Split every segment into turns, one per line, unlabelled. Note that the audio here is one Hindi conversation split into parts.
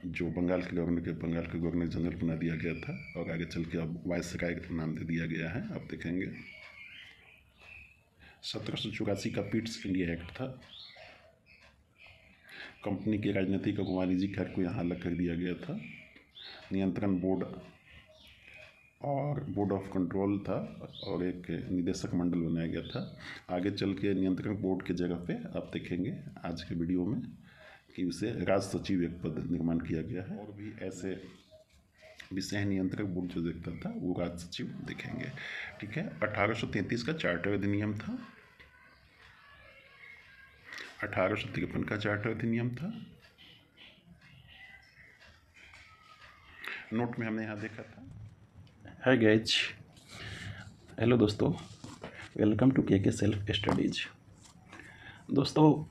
जो बंगाल के गवर्नर जनरल बना दिया गया था, और आगे चल के अब वायसराय का नाम दे दिया गया है। आप देखेंगे 1784 का पिट्स इंडिया एक्ट था। कंपनी के राजनीतिक और वाणिज्यिक हक को यहाँ अलग कर दिया गया था। नियंत्रण बोर्ड और बोर्ड ऑफ कंट्रोल था, और एक निदेशक मंडल बनाया गया था। आगे चल के नियंत्रण बोर्ड की जगह पे आप देखेंगे आज के वीडियो में कि उसे राज सचिव एक पद निर्माण किया गया है। और भी ऐसे विषय नियंत्रक बोर्ड जो देखता था वो राज सचिव देखेंगे। ठीक है, 1833 का चार्टर अधिनियम था, 1853 का चार्टर अधिनियम था। नोट में हमने यहाँ देखा था।
हाय गाइज, हेलो दोस्तों, वेलकम टू के सेल्फ स्टडीज। दोस्तों,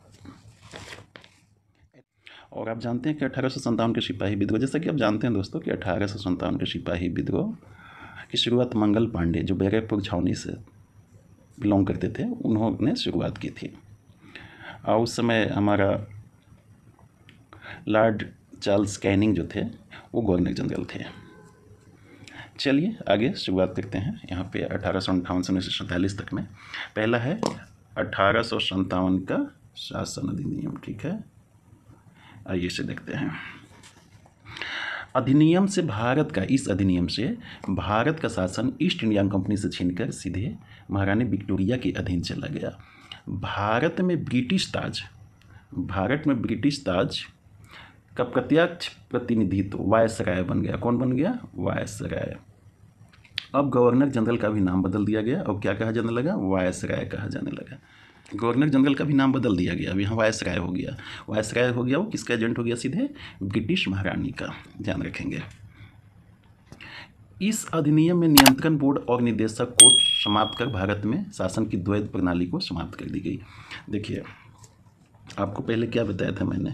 और आप जानते हैं कि 1857 के सिपाही विद्रोह, जैसा कि आप जानते हैं दोस्तों कि 1857 के सिपाही विद्रोह की शुरुआत मंगल पांडे, जो बैरकपुर छावनी से बिलोंग करते थे, उन्होंने शुरुआत की थी। और उस समय हमारा लॉर्ड चार्ल्स कैनिंग जो थे वो गवर्नर जनरल थे। चलिए आगे शुरुआत करते हैं। यहाँ पे 1858 से 1947 तक में पहला है 1857 का शासन अधिनियम। ठीक है, आइए इसे देखते हैं। अधिनियम से भारत का इस अधिनियम से भारत का शासन ईस्ट इंडिया कंपनी से छीनकर सीधे महारानी विक्टोरिया के अधीन चला गया। भारत में ब्रिटिश ताज का प्रत्यक्ष प्रतिनिधित्व वायसराय बन गया। कौन बन गया? वायसराय। अब गवर्नर जनरल का भी नाम बदल दिया गया और क्या कहा जाने लगा? वायसराय कहा जाने लगा। गवर्नर जनरल का भी नाम बदल दिया गया, अब यहाँ वायसराय हो गया। वायसराय हो गया, वो किसका एजेंट हो गया? सीधे ब्रिटिश महारानी का। ध्यान रखेंगे। इस अधिनियम में नियंत्रण बोर्ड और निदेशक कोर्ट समाप्त कर भारत में शासन की द्वैध प्रणाली को समाप्त कर दी गई। देखिए, आपको पहले क्या बताया था मैंने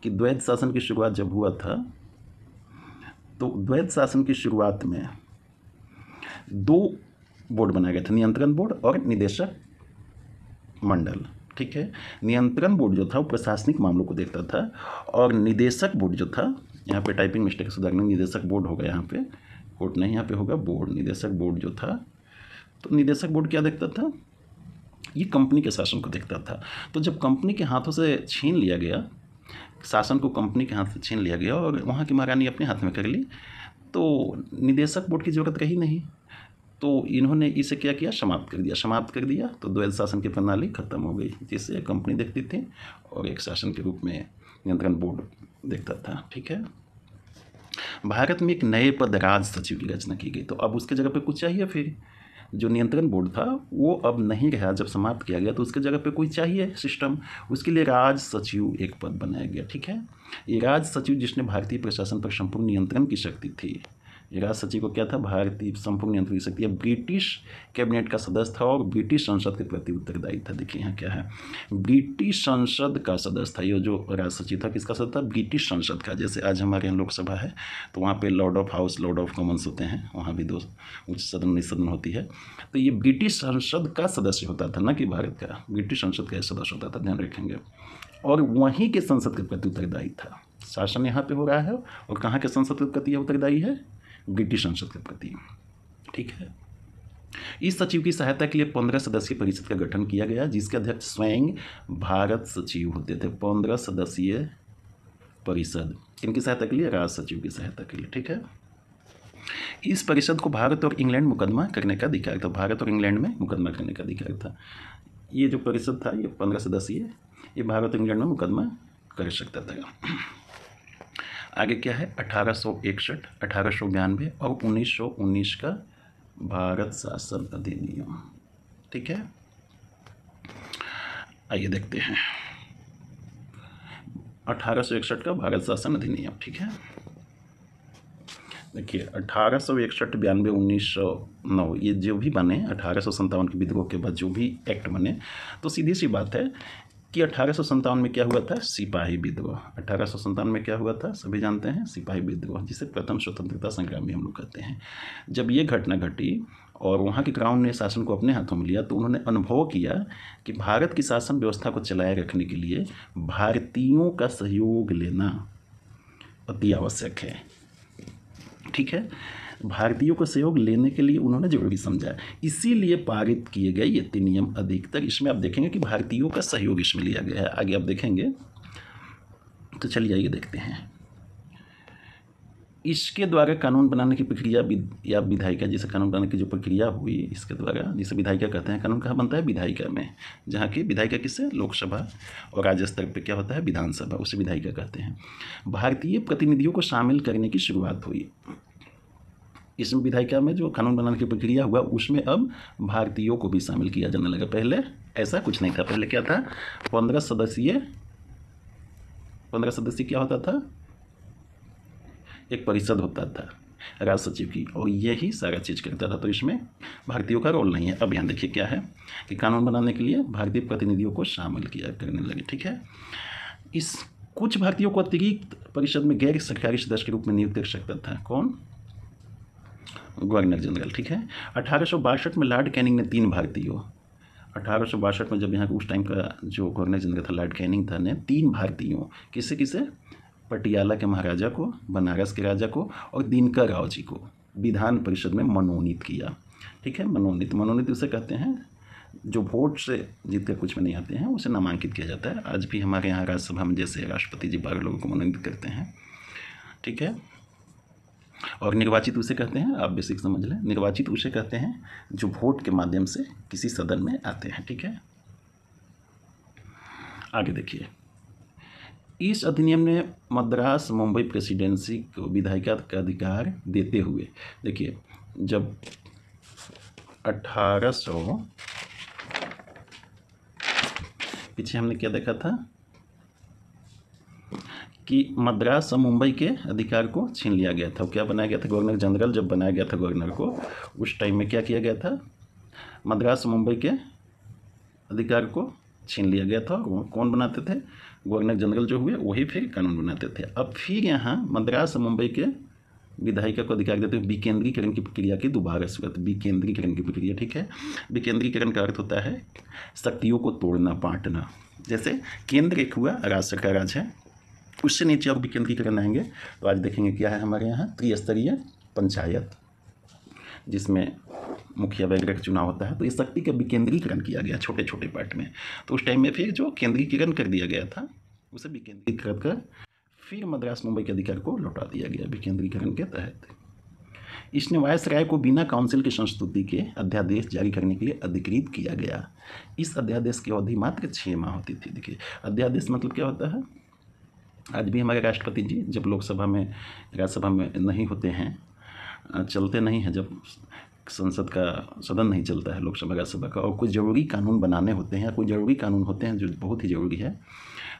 कि द्वैध शासन की शुरुआत जब हुआ था तो द्वैध शासन की शुरुआत में दो बोर्ड बनाया गया था, नियंत्रण बोर्ड और निदेशक मंडल। ठीक है, नियंत्रण बोर्ड जो था वो प्रशासनिक मामलों को देखता था, और निदेशक बोर्ड जो था, यहाँ पे टाइपिंग मिस्टेक सुधारना, निदेशक बोर्ड होगा, यहाँ पे कोर्ट नहीं, यहाँ पे होगा बोर्ड। निदेशक बोर्ड जो था, तो निदेशक बोर्ड क्या देखता था? ये कंपनी के शासन को देखता था। तो जब कंपनी के हाथों से छीन लिया गया, शासन को कंपनी के हाथ से छीन लिया गया और वहाँ की महारानी अपने हाथ में कर ली, तो निदेशक बोर्ड की ज़रूरत रही नहीं। तो इन्होंने इसे क्या किया? समाप्त कर दिया। तो द्वैध शासन की प्रणाली खत्म हो गई, जिससे एक कंपनी देखती थी और एक शासन के रूप में नियंत्रण बोर्ड देखता था। ठीक है, भारत में एक नए पद राज सचिव की रचना की गई। तो अब उसके जगह पे कुछ चाहिए। फिर जो नियंत्रण बोर्ड था वो अब नहीं रहा, जब समाप्त किया गया, तो उसके जगह पे कोई चाहिए सिस्टम। उसके लिए राज सचिव एक पद बनाया गया। ठीक है, ये राज सचिव जिसने भारतीय प्रशासन पर संपूर्ण नियंत्रण की शक्ति थी। ये राज सचिव को क्या था? भारतीय संपूर्ण नियंत्रण की शक्ति। ब्रिटिश कैबिनेट का सदस्य था और ब्रिटिश संसद के प्रति उत्तरदायी था। देखिए यहाँ क्या है, ब्रिटिश संसद का सदस्य था। ये जो राज सचिव था किसका सदस्य था? ब्रिटिश संसद का। जैसे आज हमारे यहाँ लोकसभा है तो वहाँ पे Lord of house, Lord of Commons होते हैं, वहाँ भी दो उच्च सदन, निचले सदन होती है। तो ये ब्रिटिश संसद का सदस्य होता था, ना कि भारत का। ब्रिटिश संसद का सदस्य होता था, ध्यान रखेंगे। और वहीं के संसद के प्रति उत्तरदायी था। शासन यहाँ पे हो रहा है और कहाँ के संसद के प्रति उत्तरदायी है? ब्रिटिश संसद के प्रति। ठीक है, इस सचिव की सहायता के लिए 15 सदस्यीय परिषद का गठन किया गया, जिसके अध्यक्ष स्वयं भारत सचिव होते थे। 15 सदस्यीय परिषद इनकी सहायता के लिए? राज सचिव की सहायता के लिए। ठीक है, इस परिषद को भारत और इंग्लैंड मुकदमा करने का अधिकार था। भारत और इंग्लैंड में मुकदमा करने का अधिकार था। ये जो परिषद था, ये 15 सदस्यीय, ये भारत और इंग्लैंड में मुकदमा कर सकता था। आगे क्या है? 1861, 1892 और 1919 का भारत शासन अधिनियम। ठीक है, आइए देखते हैं 1861 का भारत शासन अधिनियम। ठीक है, देखिए 1861, 92, 1909 ये जो भी बने, 1857 के विद्रोह के बाद जो भी एक्ट बने, तो सीधी सी बात है कि 1857 में क्या हुआ था? सिपाही विद्रोह। 1857 में क्या हुआ था? सभी जानते हैं, सिपाही विद्रोह, जिसे प्रथम स्वतंत्रता संग्राम भी हम लोग कहते हैं। जब ये घटना घटी और वहाँ के क्राउन ने शासन को अपने हाथों में लिया, तो उन्होंने अनुभव किया कि भारत की शासन व्यवस्था को चलाए रखने के लिए भारतीयों का सहयोग लेना अति आवश्यक है। ठीक है, भारतीयों का सहयोग लेने के लिए उन्होंने जरूरी समझा, इसीलिए पारित किए गए ये 3 नियम अधिकतर इसमें आप देखेंगे कि भारतीयों का सहयोग इसमें लिया गया है। आगे आप देखेंगे तो चलिए आइए देखते हैं। इसके द्वारा कानून बनाने की प्रक्रिया या विधायिका, जैसे कानून बनाने की जो प्रक्रिया हुई इसके द्वारा, जिसे विधायिका कहते हैं। कानून कहाँ बनता है? विधायिका में, जहाँ की विधायिका किससे? लोकसभा, और राज्य स्तर पर क्या होता है? विधानसभा, उसे विधायिका कहते हैं। भारतीय प्रतिनिधियों को शामिल करने की शुरुआत हुई। इस विधायिका में जो कानून बनाने की प्रक्रिया हुआ उसमें अब भारतीयों को भी शामिल किया जाने लगा। पहले ऐसा कुछ नहीं था। पहले क्या था? 15 सदस्यीय क्या होता था? एक परिषद होता था राज सचिव की, और यही सारा चीज़ करता था। तो इसमें भारतीयों का रोल नहीं है। अब यहाँ देखिए क्या है कि कानून बनाने के लिए भारतीय प्रतिनिधियों को शामिल किया करने लगे। ठीक है, इस कुछ भारतीयों को अतिरिक्त परिषद में गैर सरकारी सदस्य के रूप में नियुक्त कर सकता था। कौन? Governor general. ठीक है, 1862 में लॉर्ड कैनिंग ने 3 भारतीयों, 1862 में जब यहाँ उस टाइम का जो गवर्नर जनरल था लॉर्ड कैनिंग था, ने 3 भारतीयों, किसे पटियाला के महाराजा को, बनारस के राजा को और दिनकर राव जी को विधान परिषद में मनोनीत किया। ठीक है, मनोनीत उसे कहते हैं जो वोट से जीत कर कुछ में नहीं आते हैं, उसे नामांकित किया जाता है। आज भी हमारे यहाँ राज्यसभा में जैसे राष्ट्रपति जी 12 लोगों को मनोनीत करते हैं। ठीक है, और निर्वाचित उसे कहते हैं, आप बेसिक समझ लें, निर्वाचित उसे कहते हैं जो वोट के माध्यम से किसी सदन में आते हैं। ठीक है, आगे देखिए। इस अधिनियम ने मद्रास मुंबई प्रेसिडेंसी को विधायिका का अधिकार देते हुए, देखिए जब 1800 पीछे हमने क्या देखा था कि मद्रास और मुंबई के अधिकार को छीन लिया गया था। क्या बनाया गया था? गवर्नर जनरल जब बनाया गया था गवर्नर को, उस टाइम में क्या किया गया था? मद्रास और मुंबई के अधिकार को छीन लिया गया था। कौन बनाते थे? गवर्नर जनरल जो हुए वही फिर कानून बनाते थे। अब फिर यहाँ मद्रास और मुंबई के विधायिका को अधिकार देते हुए विकेंद्रीकरण की प्रक्रिया की दोबारा शुरुआत। विकेंद्रीकरण की प्रक्रिया। ठीक है, विकेंद्रीकरण का अर्थ होता है शक्तियों को तोड़ना, बांटना। जैसे केंद्र एक हुआ, राज्य सरकार राज है, उससे नीचे और विकेंद्रीकरण आएंगे तो आज देखेंगे क्या है हमारे यहाँ त्रिस्तरीय पंचायत, जिसमें मुखिया वगैरह का चुनाव होता है। तो इस शक्ति का विकेंद्रीकरण किया गया छोटे छोटे पार्ट में। तो उस टाइम में फिर जो केंद्रीकरण कर दिया गया था उसे विकेंद्रीकृत कर फिर मद्रास मुंबई के अधिकार को लौटा दिया गया विकेंद्रीकरण के तहत। इसने वायसराय को बिना काउंसिल की संस्तुति के अध्यादेश जारी करने के लिए अधिकृत किया गया। इस अध्यादेश की अवधि मात्र 6 माह होती थी। देखिए अध्यादेश मतलब क्या होता है? आज भी हमारे राष्ट्रपति जी जब लोकसभा में, राज्यसभा में नहीं होते हैं, चलते नहीं हैं, जब संसद का सदन नहीं चलता है लोकसभा राज्यसभा का, और कोई ज़रूरी कानून बनाने होते हैं, कोई ज़रूरी कानून होते हैं जो बहुत ही ज़रूरी है,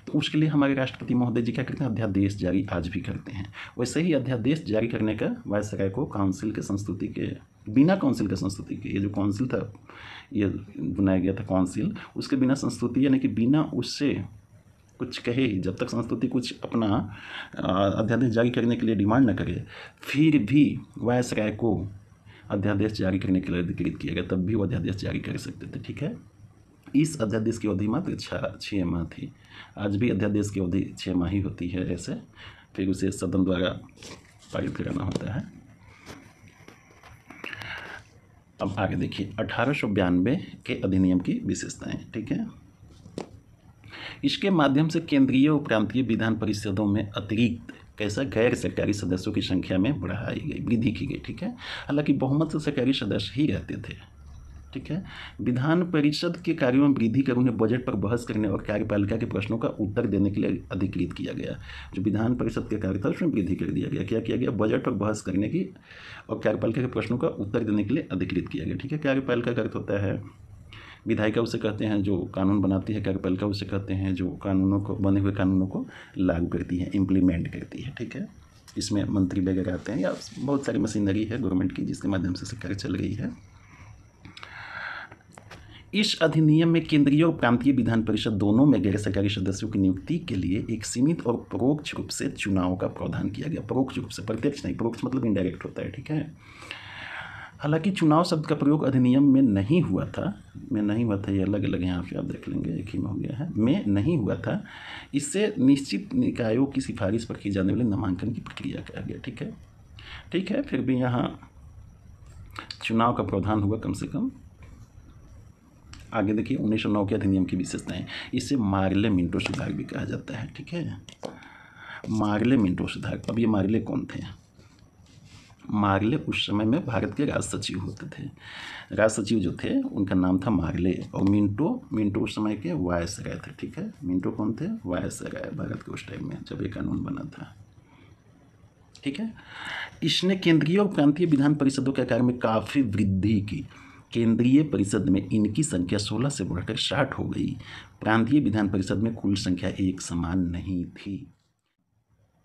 तो उसके लिए हमारे राष्ट्रपति महोदय जी क्या करते हैं? अध्यादेश जारी आज भी करते हैं। वैसे ही अध्यादेश जारी करने का वायसराय को काउंसिल के संस्तुति के, बिना काउंसिल के संस्तुति के, ये जो काउंसिल था, ये बनाया गया था काउंसिल, उसके बिना संस्तुति यानी कि बिना उससे कुछ कहे ही, जब तक संस्तुति कुछ अपना अध्यादेश जारी करने के लिए डिमांड न करे, फिर भी वायसराय को अध्यादेश जारी करने के लिए अधिकृत किया गया, तब भी वो अध्यादेश जारी कर सकते थे। ठीक है, इस अध्यादेश की अवधि मात्र 6 माह थी। आज भी अध्यादेश की अवधि 6 माह ही होती है ऐसे, फिर उसे सदन द्वारा पारित कराना होता है। अब आगे देखिए 1892 के अधिनियम की विशेषताएं। ठीक है, इसके माध्यम से केंद्रीय और प्रांतीय विधान परिषदों में अतिरिक्त कैसा गैर सरकारी सदस्यों की संख्या में बढ़ाई गई, वृद्धि की गई। ठीक है, हालांकि बहुमत से सरकारी सदस्य ही रहते थे। ठीक है, विधान परिषद के कार्यों में वृद्धि कर उन्हें बजट पर बहस करने और कार्यपालिका के प्रश्नों का उत्तर देने के लिए अधिकृत किया गया। जो विधान परिषद के कार्य था उसमें वृद्धि कर दिया गया। क्या किया गया? बजट पर बहस करने की और कार्यपालिका के प्रश्नों का उत्तर देने के लिए अधिकृत किया गया। ठीक है, कार्यपालिका का अर्थ होता है, विधायिका उसे कहते हैं जो कानून बनाती है, कार्यपालिका उसे कहते हैं जो कानूनों को, बने हुए कानूनों को लागू करती है, इम्प्लीमेंट करती है। ठीक है, इसमें मंत्री वगैरह आते हैं या बहुत सारी मशीनरी है गवर्नमेंट की जिसके माध्यम से सरकार चल रही है। इस अधिनियम में केंद्रीय और प्रांतीय विधान परिषद दोनों में गैर सरकारी सदस्यों की नियुक्ति के लिए एक सीमित और परोक्ष रूप से चुनाव का प्रावधान किया गया। परोक्ष रूप से, प्रत्यक्ष नहीं, परोक्ष मतलब इनडायरेक्ट होता है। ठीक है, हालांकि चुनाव शब्द का प्रयोग अधिनियम में नहीं हुआ था, ये अलग अलग यहाँ पे आप देख लेंगे, एक ही में हो गया है, में नहीं हुआ था। इससे निश्चित निकायों की सिफारिश पर की जाने वाले नामांकन की प्रक्रिया कहा गया। ठीक है, फिर भी यहाँ चुनाव का प्रावधान हुआ कम से कम। आगे देखिए 1909 के अधिनियम की विशेषताएं। इसे मार्ले मिंटो सुधार भी कहा जाता है। ठीक है, मार्ले मिंटो सुधार। अब ये मार्ले कौन थे? मार्ले उस समय में भारत के राज सचिव होते थे। राज सचिव जो थे उनका नाम था मार्ले, और मिंटो उस समय के वायसराय थे। ठीक है, मिंटो कौन थे? वायसराय, भारत के उस टाइम में जब ये कानून बना था। ठीक है, इसने केंद्रीय और प्रांतीय विधान परिषदों के आकार में काफ़ी वृद्धि की। केंद्रीय परिषद में इनकी संख्या 16 से बढ़कर 60 हो गई। प्रांतीय विधान परिषद में कुल संख्या एक समान नहीं थी,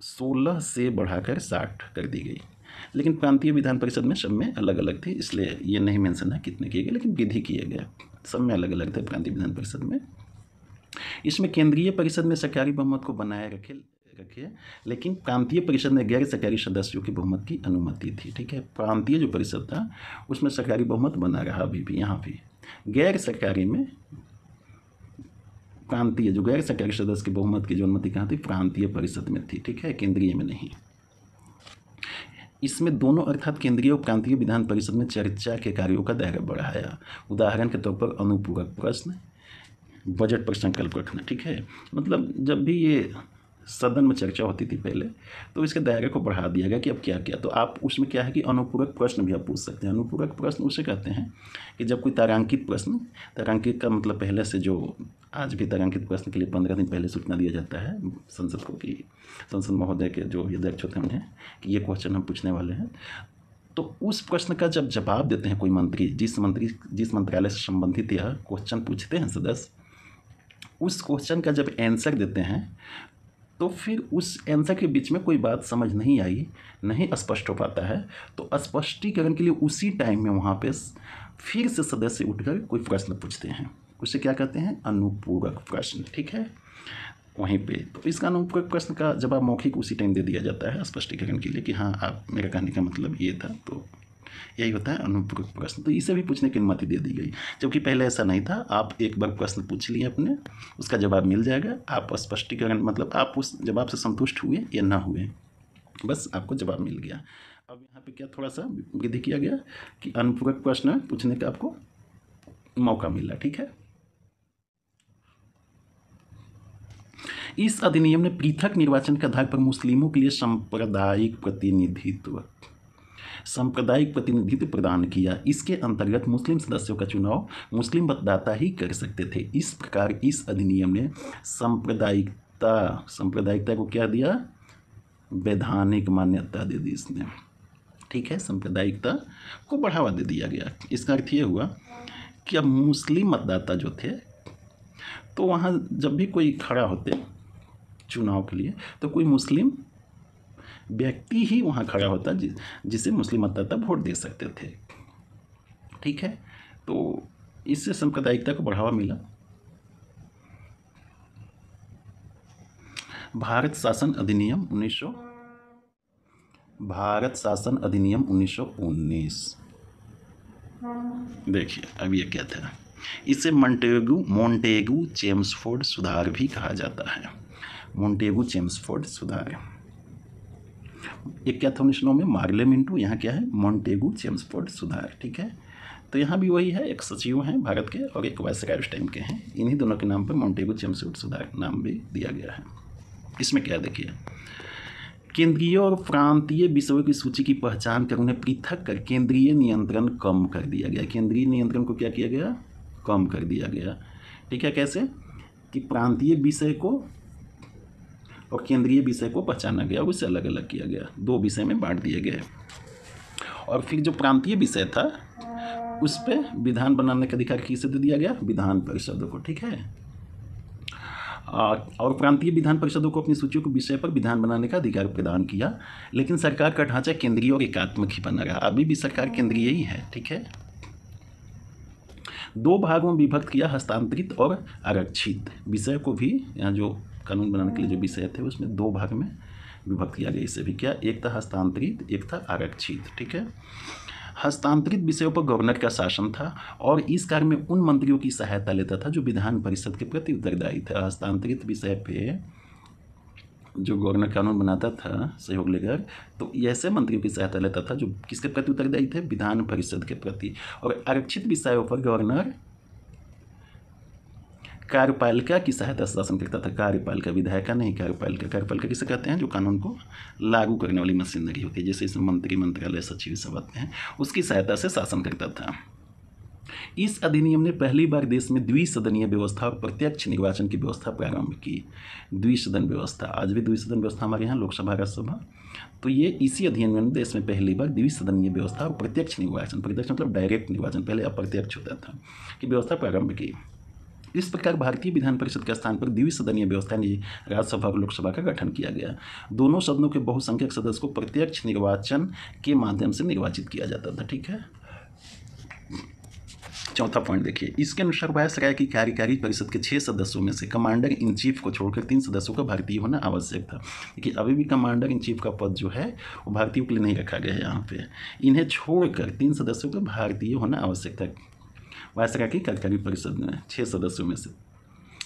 16 से बढ़ाकर 60 कर दी गई। लेकिन प्रांतीय विधान परिषद में सब में अलग अलग थी, इसलिए ये नहीं मेंशन है कितने किए गए, लेकिन विधि किए गए, सब में अलग अलग थे प्रांतीय विधान परिषद में। इसमें केंद्रीय परिषद में सरकारी बहुमत को बनाए रखे, लेकिन प्रांतीय परिषद में गैर सरकारी सदस्यों की बहुमत की अनुमति थी। ठीक है, प्रांतीय जो परिषद था उसमें सरकारी बहुमत बना रहा अभी भी। यहाँ भी गैर सरकारी में प्रांतीय जो गैर सरकारी सदस्य की बहुमत की जो अनुमति कहाँ थी? प्रांतीय परिषद में थी। ठीक है, केंद्रीय में नहीं। इसमें दोनों अर्थात केंद्रीय और प्रांतीय विधान परिषद में चर्चा के कार्यों का दायरा बढ़ाया। उदाहरण के तौर पर अनुपूरक प्रश्न, बजट पर संकल्प रखना। ठीक है, मतलब जब भी ये सदन में चर्चा होती थी पहले, तो इसके दायरे को बढ़ा दिया गया कि अब क्या क्या, तो आप उसमें क्या है कि अनुपूरक प्रश्न भी आप पूछ सकते हैं। अनुपूरक प्रश्न उसे कहते हैं कि जब कोई तारांकित प्रश्न, तारांकित का मतलब पहले से जो आज भी तारांकित प्रश्न के लिए 15 दिन पहले सूचना दिया जाता है संसद को, कि संसद महोदय के जो अध्यक्ष होते हैं उन्हें कि ये क्वेश्चन हम पूछने वाले हैं। तो उस प्रश्न का जब जवाब देते हैं कोई मंत्री, जिस मंत्रालय से संबंधित यह क्वेश्चन पूछते हैं सदस्य, उस क्वेश्चन का जब आंसर देते हैं तो फिर उस आंसर के बीच में कोई बात समझ नहीं आई, नहीं स्पष्ट हो पाता है, तो स्पष्टीकरण के लिए उसी टाइम में वहाँ पे फिर से सदस्य उठकर कोई प्रश्न पूछते हैं। उसे क्या कहते हैं? अनुपूरक प्रश्न। ठीक है, वहीं पे तो इसका अनुपूरक प्रश्न का जवाब मौखिक उसी टाइम दे दिया जाता है स्पष्टीकरण के लिए कि हाँ आप, मेरा कहने का मतलब ये था। तो यही होता है अनुपूरक प्रश्न। तो इसे भी पूछने की अनुमति दे दी गई, जबकि पहले ऐसा नहीं था। आप एक बार प्रश्न पूछ लिए अपने, उसका जवाब मिल जाएगा, आप स्पष्टीकरण मतलब आप उस जवाब से संतुष्ट हुए या ना हुए, बस आपको जवाब मिल गया। अब यहाँ पे क्या थोड़ा सा वृद्धि किया गया कि अनुपूरक प्रश्न पूछने का आपको मौका मिला। ठीक है, इस अधिनियम ने पृथक निर्वाचन के आधार पर मुस्लिमों के लिए सांप्रदायिक प्रतिनिधित्व प्रदान किया। इसके अंतर्गत मुस्लिम सदस्यों का चुनाव मुस्लिम मतदाता ही कर सकते थे। इस प्रकार इस अधिनियम ने सांप्रदायिकता को क्या दिया? वैधानिक मान्यता दे दी इसने। ठीक है, सांप्रदायिकता को बढ़ावा दे दिया गया। इसका अर्थ ये हुआ कि अब मुस्लिम मतदाता जो थे, तो वहाँ जब भी कोई खड़ा होते चुनाव के लिए, तो कोई मुस्लिम व्यक्ति ही वहाँ खड़ा होता जिसे मुस्लिम मतदाता वोट दे सकते थे। ठीक है, तो इससे सांप्रदायिकता को बढ़ावा मिला। भारत शासन अधिनियम 1919। देखिए अब ये क्या था, इसे मोंटेगू चेम्सफोर्ड सुधार भी कहा जाता है। मोंटेगू चेम्सफोर्ड सुधार, एक क्या था 1909 में? मार्ले मिंटो, यहाँ क्या है? मोंटेगू चेम्सफोर्ड सुधार। ठीक है, तो यहाँ भी वही है, एक सचिव हैं भारत के और एक वायसराय उस टाइम के हैं, इन्हीं दोनों के नाम पर मोंटेगू चेम्सफोर्ड सुधार नाम भी दिया गया है। इसमें क्या देखिए, केंद्रीय और प्रांतीय विषयों की सूची की पहचान कर उन्हें पृथक कर केंद्रीय नियंत्रण कम कर दिया गया। केंद्रीय नियंत्रण को क्या किया गया? कम कर दिया गया। ठीक है, कैसे कि प्रांतीय विषय को और केंद्रीय विषय को पहचाना गया, उससे अलग अलग किया गया, दो विषय में बांट दिए गए। और फिर जो प्रांतीय विषय था उस पर विधान बनाने का अधिकार किसे दे दिया गया? विधान परिषदों को। ठीक है, और प्रांतीय विधान परिषदों को अपनी सूचियों के विषय पर विधान बनाने का अधिकार प्रदान किया। लेकिन सरकार का ढांचा केंद्रीय और एकात्मक ही बना रहा, अभी भी सरकार केंद्रीय ही है। ठीक है, दो भागों में विभक्त किया, हस्तांतरित और आरक्षित विषय को भी। यहाँ जो कानून बनाने के लिए जो विषय थे उसमें दो भाग में विभक्त किया गया। इससे भी क्या, एक था हस्तांतरित, एक था आरक्षित। ठीक है, हस्तांतरित विषयों पर गवर्नर का शासन था और इस कार्य में उन मंत्रियों की सहायता लेता था जो विधान परिषद के प्रति उत्तरदायी थे। हस्तांतरित विषय पे जो गवर्नर कानून बनाता था सहयोग लेकर, तो ऐसे मंत्रियों की सहायता लेता था जो किसके प्रति उत्तरदायी थे, विधान परिषद के प्रति। और आरक्षित विषयों पर गवर्नर कार्यपालिका की सहायता से शासन करता था। कार्यपालिका, विधायिका नहीं, कार्यपालिका। कार्यपालिका किसे कहते हैं, जो कानून को लागू करने वाली मशीनरी होती है, जैसे इसमें मंत्री, मंत्रालय, सचिव सब आते हैं, उसकी सहायता से शासन करता था। इस अधिनियम ने पहली बार देश में द्विसदनीय व्यवस्था और प्रत्यक्ष निर्वाचन की व्यवस्था प्रारंभ की। द्विसदन व्यवस्था, आज भी द्विसदन व्यवस्था हमारे यहाँ लोकसभा, राज्यसभा। तो ये इसी अधिनियम ने देश में पहली बार द्विसदनीय व्यवस्था और प्रत्यक्ष निर्वाचन, प्रत्यक्ष मतलब डायरेक्ट निर्वाचन, पहले अप्रत्यक्ष होता था, की व्यवस्था प्रारंभ की। इस प्रकार भारतीय विधान परिषद के स्थान पर द्विसदनीय व्यवस्था यानी राज्यसभा और लोकसभा का गठन किया गया। दोनों सदनों के बहुसंख्यक सदस्य को प्रत्यक्ष निर्वाचन के माध्यम से निर्वाचित किया जाता था। ठीक है, चौथा पॉइंट देखिए, इसके अनुसार वायसराय की कार्यकारी परिषद के 6 सदस्यों में से कमांडर इन चीफ को छोड़कर 3 सदस्यों का भारतीय होना आवश्यक था। देखिए अभी भी कमांडर इन चीफ का पद जो है वो भारतीयों के लिए नहीं रखा गया है यहाँ पे, इन्हें छोड़कर 3 सदस्यों का भारतीय होना आवश्यक था। वायसराय की कार्यकारी परिषद में 6 सदस्यों में से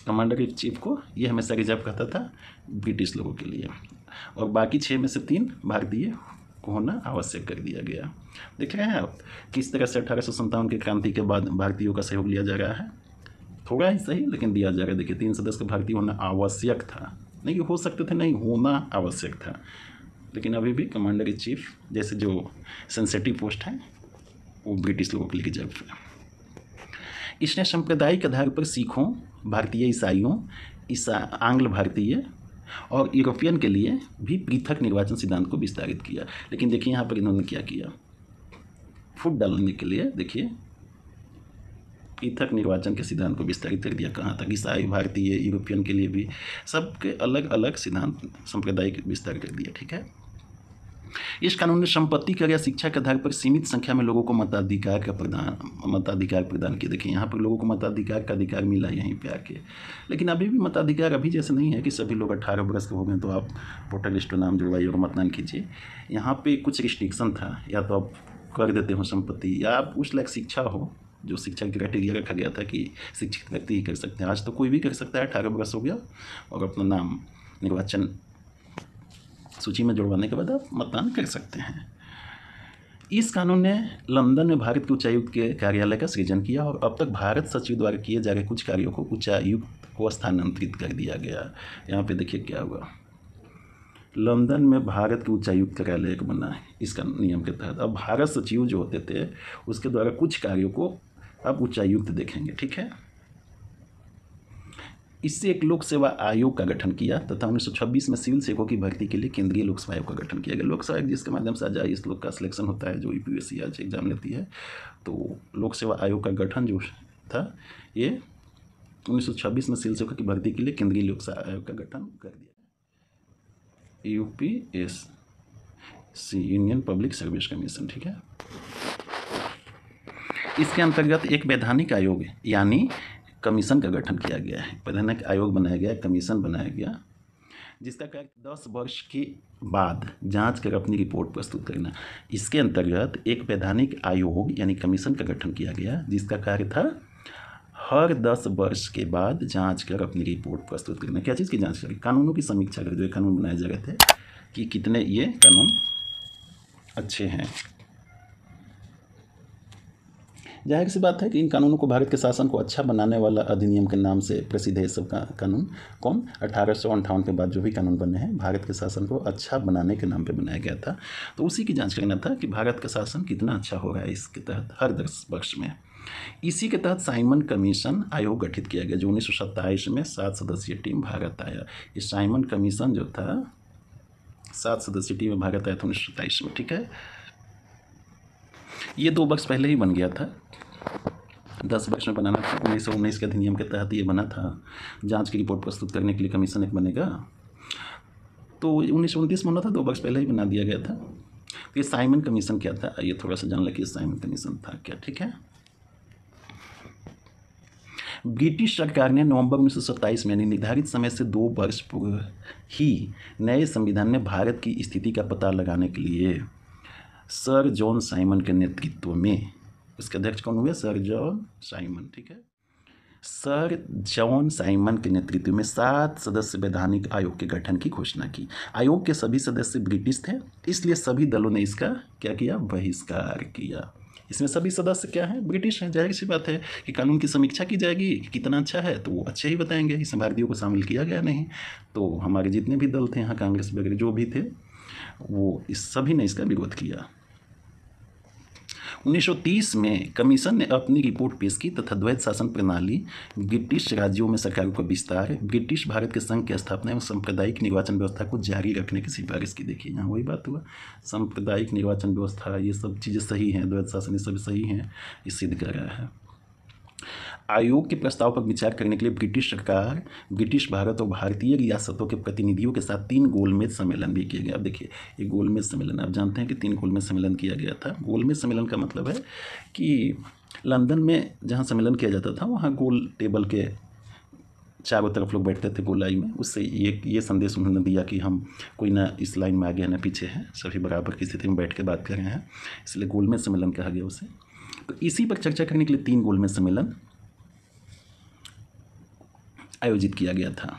कमांडर इन चीफ को ये हमेशा रिजर्व करता था ब्रिटिश लोगों के लिए, और बाकी 6 में से 3 भारतीय को होना आवश्यक कर दिया गया। देख रहे हैं आप किस तरह से 1857 की क्रांति के बाद भारतीयों का सहयोग लिया जा रहा है, थोड़ा ही सही लेकिन दिया जा रहा है। देखिए 3 सदस्य का भारतीय होना आवश्यक था, नहीं हो सकते थे, नहीं होना आवश्यक था, लेकिन अभी भी कमांडर इन चीफ जैसे जो सेंसिटिव पोस्ट है वो ब्रिटिश लोगों के लिए रिजर्व है। इसने सांप्रदायिक आधार पर सिखों, भारतीय ईसाइयों, आंग्ल भारतीय और यूरोपियन के लिए भी पृथक निर्वाचन सिद्धांत को विस्तारित किया। लेकिन देखिए यहाँ पर इन्होंने क्या किया, फुट डालने के लिए देखिए पृथक निर्वाचन के सिद्धांत को विस्तारित कर दिया। कहाँ तक, ईसाई, भारतीय, यूरोपियन के लिए भी सबके अलग अलग सिद्धांत सांप्रदायिक विस्तार कर दिया। ठीक है, इस कानून ने संपत्ति कर या शिक्षा के आधार पर सीमित संख्या में लोगों को मताधिकार प्रदान किया। देखिए यहाँ पर लोगों को मताधिकार का अधिकार मिला यहीं पे आके, लेकिन अभी भी मताधिकार अभी जैसे नहीं है कि सभी लोग 18 वर्ष के हो गए तो आप वोटर लिस्ट में नाम जुड़वाइए और मतदान कीजिए। यहाँ पे कुछ रिस्ट्रिक्शन था, या तो आप कर देते हो संपत्ति, या आप उस लायक शिक्षा हो, जो शिक्षा की क्राइटेरिया रखा गया था कि शिक्षित व्यक्ति ही कर सकते हैं। आज तो कोई भी कर सकता है, 18 वर्ष हो गया और अपना नाम निर्वाचन सूची में जुड़वाने के बाद आप मतदान कर सकते हैं। इस कानून ने लंदन में भारत के उच्चायुक्त के कार्यालय का सृजन किया और अब तक भारत सचिव द्वारा किए जा रहे कुछ कार्यों को उच्चायुक्त को स्थानांतरित कर दिया गया। यहाँ पे देखिए क्या हुआ, लंदन में भारत के उच्चायुक्त कार्यालय एक बना है इसका नियम के तहत। अब भारत सचिव जो होते थे उसके द्वारा कुछ कार्यों को अब उच्चायुक्त देखेंगे। ठीक है, इससे एक लोक सेवा आयोग का गठन किया तथा 1926 में सिविल सेवकों की भर्ती के लिए केंद्रीय लोक सेवा आयोग का गठन किया गया। लोक सेवा आयोग जिसके माध्यम से आज इस लोग का सिलेक्शन होता है, जो यूपीएससी आज एग्जाम लेती है। तो लोक सेवा आयोग का गठन जो था ये 1926 में सिविल सेवकों की भर्ती के लिए केंद्रीय लोक सेवा आयोग का गठन कर दिया, UPSC, union public service commission. ठीक है, इसके अंतर्गत एक वैधानिक आयोग यानी कमीशन का गठन किया गया है। वैधानिक आयोग बनाया गया, कमीशन बनाया गया, जिसका कार्य 10 वर्ष के बाद जांच कर अपनी रिपोर्ट प्रस्तुत करना। इसके अंतर्गत एक वैधानिक आयोग यानी कमीशन का गठन किया गया, जिसका कार्य था हर 10 वर्ष के बाद जांच कर अपनी रिपोर्ट प्रस्तुत करना। क्या चीज़ की जांच करें, कानूनों की समीक्षा कर, जो कानून बनाए जा रहे थे कि कितने ये कानून अच्छे हैं। जाहिर सी बात है कि इन कानूनों को भारत के शासन को अच्छा बनाने वाला अधिनियम के नाम से प्रसिद्ध है। सब कानून कौन, 1858 के बाद जो भी कानून बने हैं भारत के शासन को अच्छा बनाने के नाम पे बनाया गया था। तो उसी की जांच करना था कि भारत का शासन कितना अच्छा हो रहा है इसके तहत हर 10 वर्ष में। इसी के तहत साइमन कमीशन आयोग गठित किया गया, जो 1927 में 7 सदस्यीय टीम भारत आया। ये साइमन कमीशन जो था 7 सदस्यीय टीम में भारत आया था 1927 में। ठीक है, ये 2 वर्ष पहले ही बन गया था, 10 वर्ष में बनाना था। 1919 के अधिनियम के तहत ये बना था। जांच की रिपोर्ट प्रस्तुत करने के लिए कमीशन एक बनेगा, तो 1929 में बना था, 2 वर्ष पहले ही बना दिया गया था। तो ये साइमन कमीशन क्या था, ये थोड़ा सा जान लें कि साइमन कमीशन था क्या। ठीक है, ब्रिटिश सरकार ने नवंबर 1927 में निर्धारित समय से 2 वर्ष पूर्व ही नए संविधान में भारत की स्थिति का पता लगाने के लिए सर जॉन साइमन के नेतृत्व में। इसके अध्यक्ष कौन हुए? Sir John Simon. ठीक है, सर जॉन साइमन के नेतृत्व में 7 सदस्य वैधानिक आयोग के गठन की घोषणा की। आयोग के सभी सदस्य ब्रिटिश थे, इसलिए सभी दलों ने इसका क्या किया? बहिष्कार किया। इसमें सभी सदस्य क्या हैं? ब्रिटिश हैं। जाहिर सी बात है कि कानून की समीक्षा की जाएगी कि कितना अच्छा है तो वो अच्छे ही बताएंगे। इसमें भारतीयों को शामिल किया गया नहीं। तो हमारे जितने भी दल थे यहाँ, कांग्रेस वगैरह जो भी थे, वो इस सभी ने इसका विरोध किया। 1930 में कमीशन ने अपनी रिपोर्ट पेश की तथा द्वैध शासन प्रणाली, ब्रिटिश राज्यों में सरकारों का विस्तार, ब्रिटिश भारत के संघ की स्थापना एवं सांप्रदायिक निर्वाचन व्यवस्था को जारी रखने की सिफारिश की। देखिए यहाँ वही बात हुआ, सांप्रदायिक निर्वाचन व्यवस्था, ये सब चीज़ें सही हैं, द्वैध शासन ये सब सही हैं, ये सिद्ध कर रहा है। आयोग के प्रस्ताव पर विचार करने के लिए ब्रिटिश सरकार, ब्रिटिश भारत और भारतीय रियासतों के प्रतिनिधियों के साथ 3 गोलमेज सम्मेलन भी किए गए। अब देखिए ये गोलमेज सम्मेलन, आप जानते हैं कि 3 गोलमेज सम्मेलन किया गया था। गोलमेज सम्मेलन का मतलब है कि लंदन में जहाँ सम्मेलन किया जाता था वहाँ गोल टेबल के चारों तरफ लोग बैठते थे गोलाई में। उससे ये संदेश उन्होंने दिया कि हम कोई ना इस लाइन में आगे है ना पीछे हैं, सभी बराबर की स्थिति में बैठ के बात कर रहे हैं, इसलिए गोलमेज सम्मेलन कहा गया उसे। तो इसी पर चर्चा करने के लिए 3 गोलमेज सम्मेलन आयोजित किया गया था।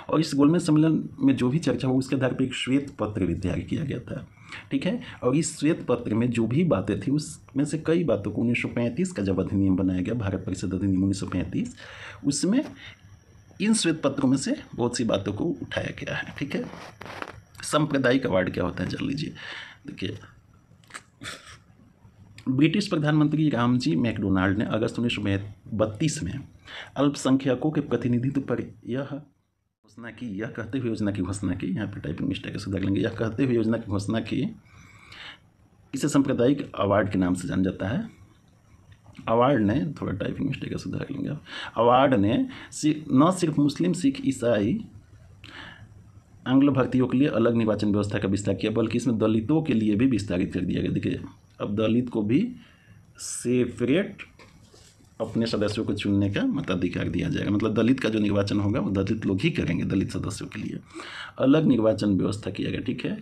और इस गोलमेज सम्मेलन में जो भी चर्चा हो उसके आधार पर एक श्वेत पत्र भी तैयार किया गया था। ठीक है, और इस श्वेत पत्र में जो भी बातें थी उसमें से कई बातों को 1935 का जब अधिनियम बनाया गया, भारत परिषद अधिनियम 1935, उसमें इन श्वेत पत्रों में से बहुत सी बातों को उठाया गया है। ठीक है, सांप्रदायिक अवार्ड क्या होता है जान लीजिए। देखिए, ब्रिटिश प्रधानमंत्री रामजी मैकडोनाल्ड ने अगस्त 1932 में अल्पसंख्यकों के प्रतिनिधित्व पर यह घोषणा की, यह कहते हुए योजना की घोषणा की, यहाँ पे टाइपिंग मिस्टेक है सुधार लेंगे, यह कहते हुए योजना की घोषणा की, इसे सांप्रदायिक अवार्ड के नाम से जाना जाता है। अवार्ड ने, थोड़ा टाइपिंग मिस्टेक है सुधार लेंगे, अवार्ड ने न सिर्फ मुस्लिम, सिख, ईसाई, आंग्ल भारतीयों के लिए अलग निर्वाचन व्यवस्था का विस्तार किया, बल्कि इसमें दलितों के लिए भी विस्तारित कर दिया गया। देखिए अब दलित को भी सेपरेट अपने सदस्यों को चुनने का मताधिकार दिया जाएगा। मतलब दलित का जो निर्वाचन होगा वो दलित लोग ही करेंगे, दलित सदस्यों के लिए अलग निर्वाचन व्यवस्था किया गया। ठीक है,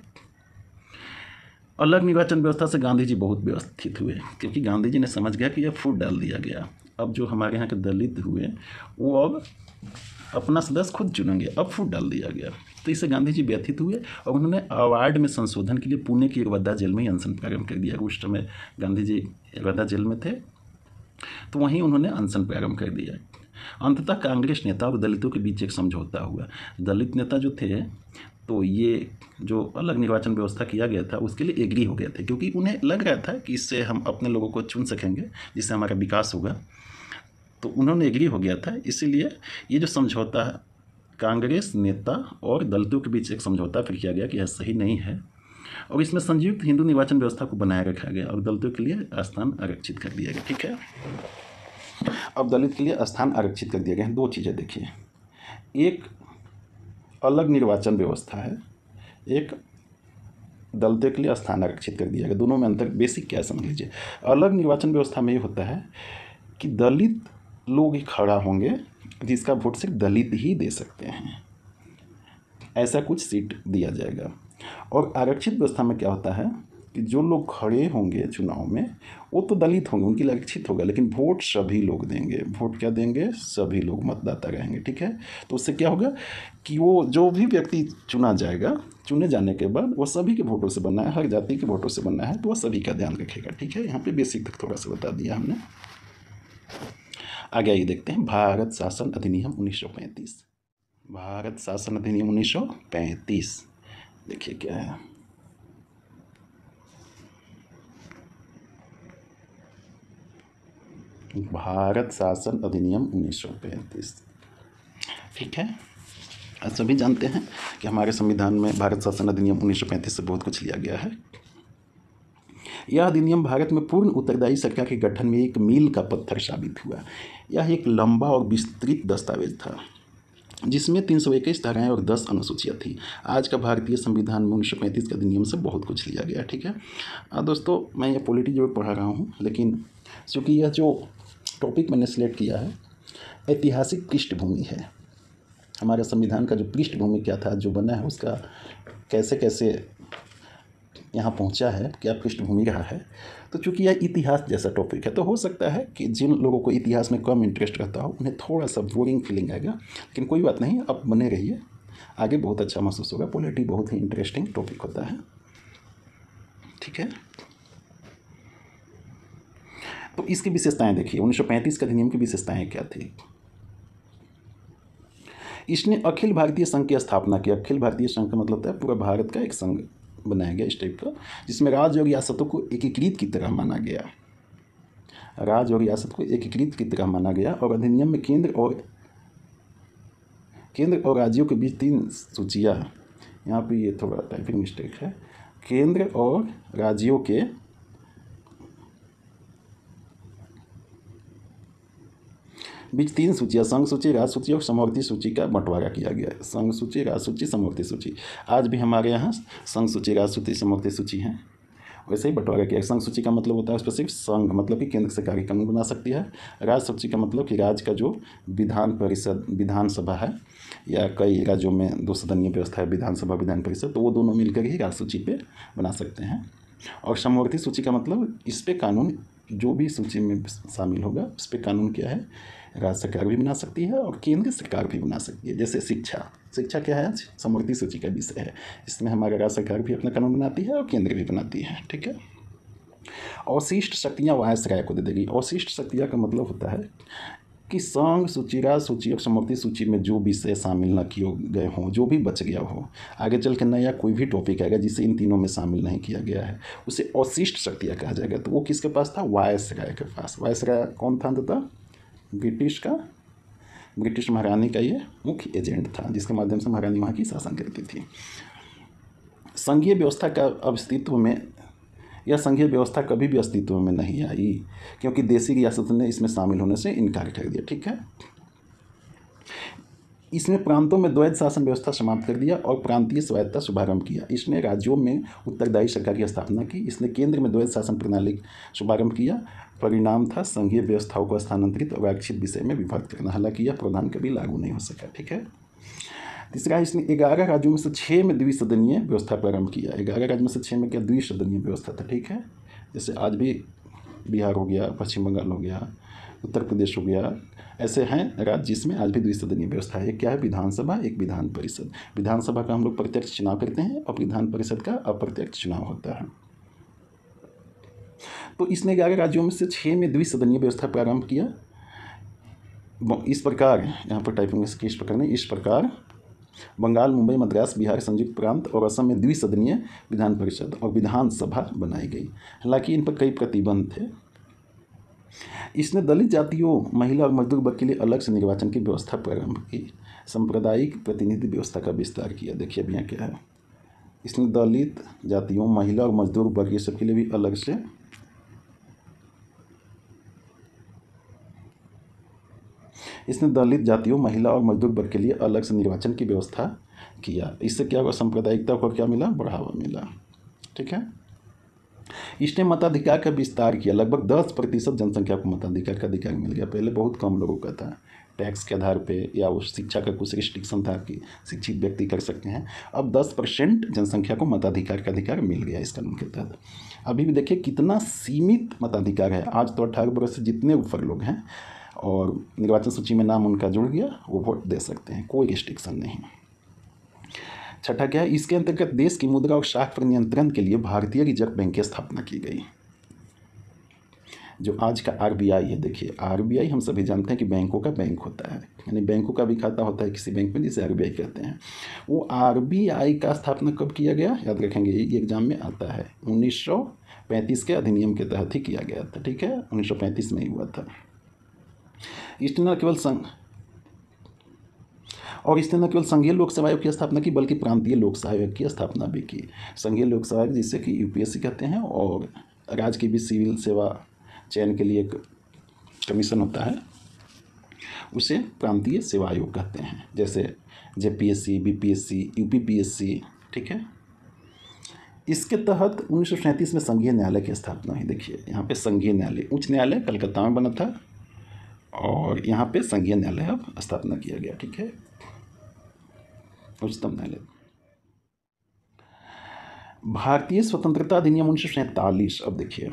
अलग निर्वाचन व्यवस्था से गांधी जी बहुत व्यवस्थित हुए, क्योंकि गांधी जी ने समझ गया कि यह फूट डाल दिया गया। अब जो हमारे यहाँ के दलित हुए वो अब अपना सदस्य खुद चुनेंगे, अब फूट डाल दिया गया। तो इससे गांधी जी व्यथित हुए और उन्होंने अवार्ड में संशोधन के लिए पुणे की वर्धा जेल में ही अनशन प्रारंभ कर दिया। उस समय गांधी जी वर्धा जेल में थे, तो वहीं उन्होंने अनशन प्रारंभ कर दिया। अंततः कांग्रेस नेता और दलितों के बीच एक समझौता हुआ। दलित नेता जो थे तो ये जो अलग निर्वाचन व्यवस्था किया गया था उसके लिए एग्री हो गए थे, क्योंकि उन्हें लग रहा था कि इससे हम अपने लोगों को चुन सकेंगे, जिससे हमारा विकास होगा। तो उन्होंने एग्री हो गया था। इसीलिए ये जो समझौता कांग्रेस नेता और दलितों के बीच एक समझौता फिर किया गया कि यह सही नहीं है, और इसमें संयुक्त हिंदू निर्वाचन व्यवस्था को बनाए रखा गया और दलितों के लिए स्थान आरक्षित कर दिया गया। ठीक है, अब दलित के लिए स्थान आरक्षित कर दिया गया है। 2 चीज़ें देखिए, एक अलग निर्वाचन व्यवस्था है, एक दलितों के लिए स्थान आरक्षित कर दिया गया। दोनों में अंतर बेसिक क्या है समझ लीजिए। अलग निर्वाचन व्यवस्था में ये होता है कि दलित लोग ही खड़ा होंगे, जिसका वोट सिर्फ दलित ही दे सकते हैं, ऐसा कुछ सीट दिया जाएगा। और आरक्षित व्यवस्था में क्या होता है कि जो लोग खड़े होंगे चुनाव में वो तो दलित होंगे, उनके लिए आरक्षित होगा, लेकिन वोट सभी लोग देंगे। वोट क्या देंगे? सभी लोग मतदाता रहेंगे। ठीक है, तो उससे क्या होगा कि वो जो भी व्यक्ति चुना जाएगा, चुने जाने के बाद वो सभी के वोटों से बनना है, हर जाति के वोटों से बनना है, तो वह सभी का ध्यान रखेगा। ठीक है, यहाँ पे बेसिक तक थोड़ा सा बता दिया हमने। आगे ये देखते हैं भारत शासन अधिनियम 1935। भारत शासन अधिनियम 1935 देखिए क्या है। भारत शासन अधिनियम 1935। ठीक है, आज सभी जानते हैं कि हमारे संविधान में भारत शासन अधिनियम 1935 से बहुत कुछ लिया गया है। यह अधिनियम भारत में पूर्ण उत्तरदायी सरकार के गठन में एक मील का पत्थर साबित हुआ। यह एक लंबा और विस्तृत दस्तावेज था जिसमें 321 धाराएं और 10 अनुसूचियाँ थी। आज का भारतीय संविधान में 1935 के अधिनियम से बहुत कुछ लिया गया। ठीक है दोस्तों, मैं ये पॉलिटी जो पढ़ा रहा हूँ, लेकिन चूँकि यह जो टॉपिक मैंने सिलेक्ट किया है ऐतिहासिक पृष्ठभूमि है। हमारे संविधान का जो पृष्ठभूमि क्या था, जो बना है उसका कैसे कैसे यहाँ पहुँचा है, क्या पृष्ठभूमि रहा है। तो चूँकि यह इतिहास जैसा टॉपिक है तो हो सकता है कि जिन लोगों को इतिहास में कम इंटरेस्ट रहता हो उन्हें थोड़ा सा बोरिंग फीलिंग आएगा, लेकिन कोई बात नहीं, अब बने रहिए, आगे बहुत अच्छा महसूस होगा। पॉलिटी बहुत ही इंटरेस्टिंग टॉपिक होता है, ठीक है। तो इसकी विशेषताएं देखिए, 1935 के अधिनियम की विशेषताएं क्या थी। इसने अखिल भारतीय संघ की स्थापना की। अखिल भारतीय संघ का मतलब होता है पूरा भारत का एक संघ बनाया गया इस टाइप का, जिसमें राज्य और रियासतों को एकीकृत की तरह माना गया। राज्य और रियासत को एकीकृत की तरह माना गया। और अधिनियम में केंद्र और राज्यों के बीच 3 सूचियाँ, यहाँ पे ये थोड़ा टाइपिंग मिस्टेक है, केंद्र और राज्यों के बीच 3 सूचियाँ, संघ सूची, राज्य सूची और समवर्ती सूची का बंटवारा किया गया है। संघ सूची, राज्य सूची, समवर्ती सूची। आज भी हमारे यहाँ संघ सूची, राज्य सूची, समवर्ती सूची हैं, वैसे ही बंटवारा किया है। संघ सूची का मतलब होता है उस पर सिर्फ संघ, मतलब कि केंद्र सरकार कानून बना सकती है। राज्य सूची का मतलब कि राज्य का जो विधान परिषद, विधानसभा है, या कई राज्यों में 2 सदनीय व्यवस्था है, विधानसभा, विधान परिषद, तो वो दोनों मिलकर ही राज्य सूची पे बना सकते हैं। और समवर्ती सूची का मतलब इस पे कानून, जो भी सूची में शामिल होगा उस पर कानून क्या है, राज्य सरकार भी बना सकती है और केंद्र सरकार भी बना सकती है। जैसे शिक्षा क्या है, समवर्ती सूची का विषय है। इसमें हमारा राज्य सरकार भी अपना कानून बनाती है और केंद्र भी बनाती है, ठीक है। अवशिष्ट शक्तियाँ वायसराय को दे देगी। अवशिष्ट शक्तियाँ का मतलब होता है कि संघ सूची, राज्य सूची और समवर्ती सूची में जो विषय शामिल न किए गए हों, जो भी बच गया हो, आगे चल के नया कोई भी टॉपिक आएगा जिसे इन तीनों में शामिल नहीं किया गया है, उसे अवशिष्ट शक्तियाँ कहा जाएगा। तो वो किसके पास था, वायसराय के पास। वायसराय कौन था, अंततः ब्रिटिश महारानी का ये मुख्य एजेंट था, जिसके माध्यम से महारानी वहाँ की शासन करती थी। संघीय व्यवस्था का अस्तित्व में, यह संघीय व्यवस्था कभी भी अस्तित्व में नहीं आई, क्योंकि देशी रियासत ने इसमें शामिल होने से इनकार कर दिया, ठीक है। इसने प्रांतों में द्वैध शासन व्यवस्था समाप्त कर दिया और प्रांतीय स्वायत्तता शुभारंभ किया। इसने राज्यों में उत्तरदायी सरकार की स्थापना की। इसने केंद्र में द्वैध शासन प्रणाली शुभारंभ किया। परिणाम था संघीय व्यवस्थाओं को स्थानांतरित और आरक्षित विषय में विभक्त करना। हालांकि यह प्रावधान कभी लागू नहीं हो सका, ठीक है। तीसरा, इसने 11 राज्यों में से 6 में द्विसदनीय व्यवस्था प्रारंभ किया। 11 राज्यों में से 6 में क्या द्विसदनीय व्यवस्था था, ठीक है। जैसे आज भी बिहार हो गया, पश्चिम बंगाल हो गया, उत्तर प्रदेश हो गया, ऐसे हैं राज्य जिसमें आज भी द्विसदनीय व्यवस्था है। एक क्या है, विधानसभा, एक विधान परिषद। विधानसभा का हम लोग प्रत्यक्ष चुनाव करते हैं और विधान परिषद का अप्रत्यक्ष चुनाव होता है। तो इसने 11 राज्यों में से 6 में द्विसदनीय व्यवस्था प्रारंभ किया। इस प्रकार, यहाँ पर टाइपिंग इस प्रकार नहीं, इस प्रकार बंगाल, मुंबई, मद्रास, बिहार, संयुक्त प्रांत और असम में द्विसदनीय विधान परिषद और विधानसभा बनाई गई। हालांकि इन पर कई प्रतिबंध थे। इसने दलित जातियों, महिला और मजदूर वर्ग के लिए अलग से निर्वाचन की व्यवस्था प्रारंभ की। सांप्रदायिक प्रतिनिधि व्यवस्था का विस्तार किया। देखिए अब यहाँ क्या है, इसने दलित जातियों, महिला और मजदूर वर्ग ये सब के लिए भी अलग से महिला और मजदूर वर्ग के लिए अलग से निर्वाचन की व्यवस्था किया। इससे क्या हुआ, सांप्रदायिकता को क्या मिला, बढ़ावा मिला, ठीक है। इसने मताधिकार का विस्तार किया। लगभग 10% जनसंख्या को मताधिकार का अधिकार मिल गया। पहले बहुत कम लोगों का था, टैक्स के आधार पे या उस शिक्षा का कुछ रिस्ट्रिक्शन था कि शिक्षित व्यक्ति कर सकते हैं। अब 10% जनसंख्या को मताधिकार का अधिकार मिल गया इस कानून के तहत। अभी भी देखिए कितना सीमित मताधिकार है। आज तो 18 वर्ष से जितने ऊपर लोग हैं और निर्वाचन सूची में नाम उनका जुड़ गया, वो वोट दे सकते हैं, कोई रिस्ट्रिक्शन नहीं। छठा क्या है, इसके अंतर्गत देश की मुद्रा और शाख पर नियंत्रण के लिए भारतीय रिजर्व बैंक की स्थापना की गई, जो आज का RBI है। देखिए RBI हम सभी जानते हैं कि बैंकों का बैंक होता है, यानी बैंकों का भी खाता होता है किसी बैंक में, जिसे RBI कहते हैं। वो RBI का स्थापना कब किया गया, याद रखेंगे, ये एग्जाम में आता है। 1935 के अधिनियम के तहत ही किया गया था, ठीक है, 1935 में ही हुआ था। इसने न केवल संघीय लोक सेवा आयोग की स्थापना की, बल्कि प्रांतीय लोक सेवा आयोग की स्थापना भी की। संघीय लोक सेवा आयोग जिसे कि UPSC कहते हैं, और राज्य की भी सिविल सेवा चयन के लिए एक कमीशन होता है, उसे प्रांतीय सेवा आयोग कहते हैं। जैसे JPSC, BPSC, UPPSC, ठीक है। इसके तहत 1937 में संघीय न्यायालय की स्थापना हुई। देखिए यहाँ पे संघीय न्यायालय, उच्च न्यायालय कलकत्ता में बना था और यहाँ पे संघीय न्यायालय अब स्थापना किया गया, ठीक है, उच्चतम न्यायालय। भारतीय स्वतंत्रता अधिनियम 1947। अब देखिए,